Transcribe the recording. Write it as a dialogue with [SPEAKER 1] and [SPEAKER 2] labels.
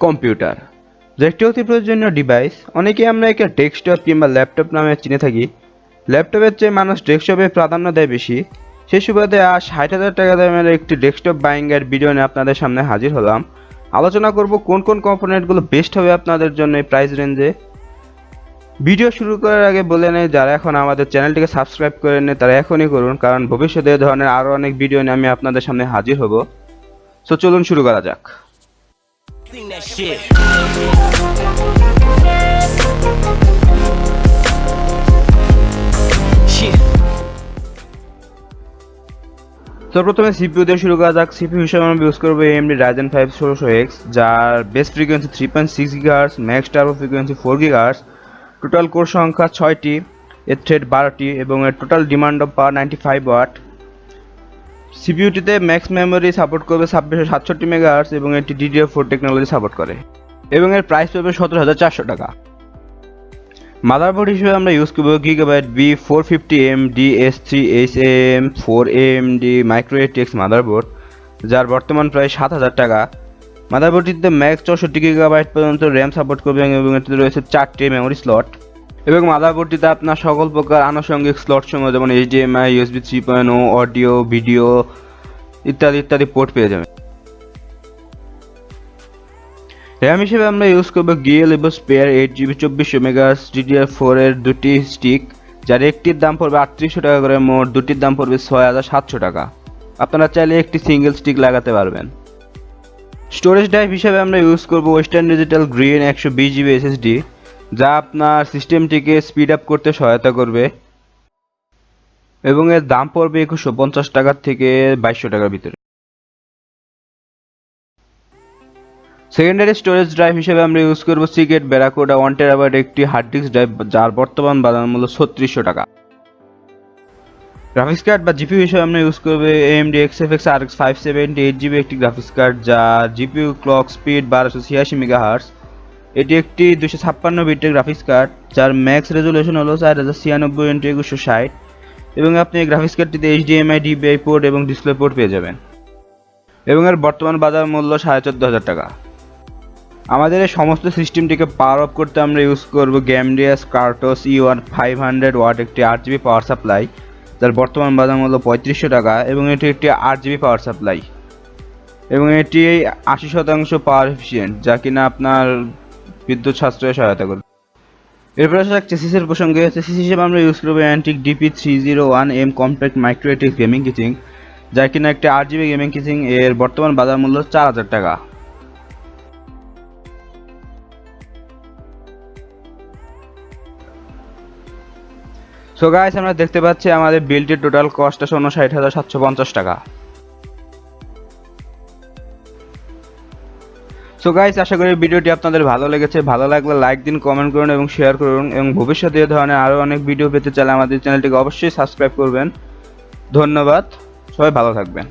[SPEAKER 1] Computer, যা একটি অতি প্রয়োজনীয় ডিভাইস। অনেকেই আমরা একে ডেস্কটপ কিংবা ল্যাপটপ নামে চিনে থাকি। ল্যাপটপের চেয়ে মানুষ ডেস্কটপে প্রাধান্য দেয় বেশি। সেই সুবাদে আজ ৬০,০০০ টাকা দামের একটি ডেস্কটপ বাইং এর ভিডিও নিয়ে আপনাদের সামনে হাজির হলাম। আলোচনা করব কোন কোন কম্পোনেন্টগুলো বেস্ট হবে আপনাদের জন্য এই প্রাইস রেঞ্জে। ভিডিও শুরু করার আগে বলে নেই, যারা এখন আমাদের চ্যানেলটিকে সাবস্ক্রাইব করেন তারা এখনই করুন, কারণ ভবিষ্যতে এ ধরনের আরও অনেক ভিডিও নিয়ে আমি আপনাদের সামনে হাজির হব। সো চলুন শুরু করা যাক। তো প্রথমে সিপিইউ দিয়ে শুরু করা যাক। সিপিইউ হিসেবে আমরা ইউজ করবো AMD Ryzen 5 1600X, যার base frequency 3.6 GHz, max turbo frequency 4 GHz, total core সংখ্যা 6টি, এর থ্রেড 12টি এবং এর total demand of power 95 watt. সিপিইউটিতে ম্যাক্স মেমোরি সাপোর্ট করবে 2667 MHz এবং এটি DDR4 টেকনোলজি সাপোর্ট করে এবং এর প্রাইস পাবে 17,400 টাকা। মাদারবোর্ড হিসেবে আমরা ইউজ করবো Gigabyte B450M DS3HM4 AMD Micro ATX motherboard, যার বর্তমান প্রাইস 7,000 টাকা। মাদারবোর্ডটিতে ম্যাক্স 64 GB পর্যন্ত র্যাম সাপোর্ট করবে এবং এটিতে রয়েছে 4টি মেমোরি স্লট এবং মাদারবোর্ডটিতে আপনার সকল প্রকার আনুষঙ্গিক স্লট সমূহ যেমন HDMI, USB 3.0, অডিও, ভিডিও ইত্যাদি ইত্যাদি পোর্ট পেয়ে যাবেন। র্যাম হিসেবে আমরা ইউজ করবো GeForce spare 8GB 2400 MHz DDR4 এর দুটি স্টিক, যার একটির দাম পড়বে 3800 টাকা করে, মোট দুটির দাম পড়বে 6,700 টাকা। আপনারা চাইলে একটি সিঙ্গেল স্টিক লাগাতে পারবেন। স্টোরেজ ড্রাইভ হিসেবে আমরা ইউজ করবো western digital green 120GB SSD, যা আপনার সিস্টেমটিকে স্পিড আপ করতে সহায়তা করবে এবং এর দাম পড়বে 2150 টাকা থেকে 2200 টাকার ভিতরে। সেকেন্ডারি স্টোরেজ ড্রাইভ হিসেবে আমরা ইউজ করবো সিগেট ব্যারাকুডা 1TB একটি হার্ড ডিস্ক ড্রাইভ, যার বর্তমান বাজার মূল্য 3600 টাকা। গ্রাফিক্স কার্ড বা জিপিইউ হিসেবে আমরা ইউজ করবো AMD XFX RX 570 8GB একটি গ্রাফিক্স কার্ড, যার জিপিইউ ক্লক স্পিড 1286 MHz। এটি একটি 256 বিটের গ্রাফিক্স কার্ড, যার ম্যাক্স রেজুলেশন হলো 4096x2160 এবং আপনি এই গ্রাফিক্স কার্ডটিতে HDMI, DVI পোর্ট এবং ডিসপ্লে পোর্ট পেয়ে যাবেন এবং এর বর্তমান বাজার মূল্য 14,500 টাকা। আমাদের এই সমস্ত সিস্টেমটিকে পাওয়ার অফ করতে আমরা ইউজ করব গ্যামডিয়াস কার্টোস E1 500 ওয়াট একটি 8GB পাওয়ার সাপ্লাই, যার বর্তমান বাজার মূল্য 3500 টাকা এবং এটি একটি 8GB পাওয়ার সাপ্লাই এবং এটি 80% পাওয়ার এফিসিয়েন্ট, যা কিনা আপনার বিদ্যুৎ সাশ্রয়ে সহায়তা করবে। এরপর আসা যাক চেসিসের প্রসঙ্গে। চেসিস হিসেবে আমরা ইউজ করবো Antec DP301M compact micro ATX gaming কিচিং, যা কিনা একটি 8GB গেমিং কিচিং, এর বর্তমান বাজার মূল্য 4000 টাকা। সো গাইস, আমরা দেখতে পাচ্ছি আমাদের বিলটির টোটাল কস্ট আছে 59,750 টাকা। সো গাইস, আশা করি ভিডিওটি আপনাদের ভালো লেগেছে। ভালো লাগলে লাইক দিন, কমেন্ট করুন এবং শেয়ার করুন এবং ভবিষ্যতে এই ধরনের আরও অনেক ভিডিও পেতে চাইলে আমাদের চ্যানেলটিকে অবশ্যই সাবস্ক্রাইব করবেন। ধন্যবাদ, সবাই ভালো থাকবেন।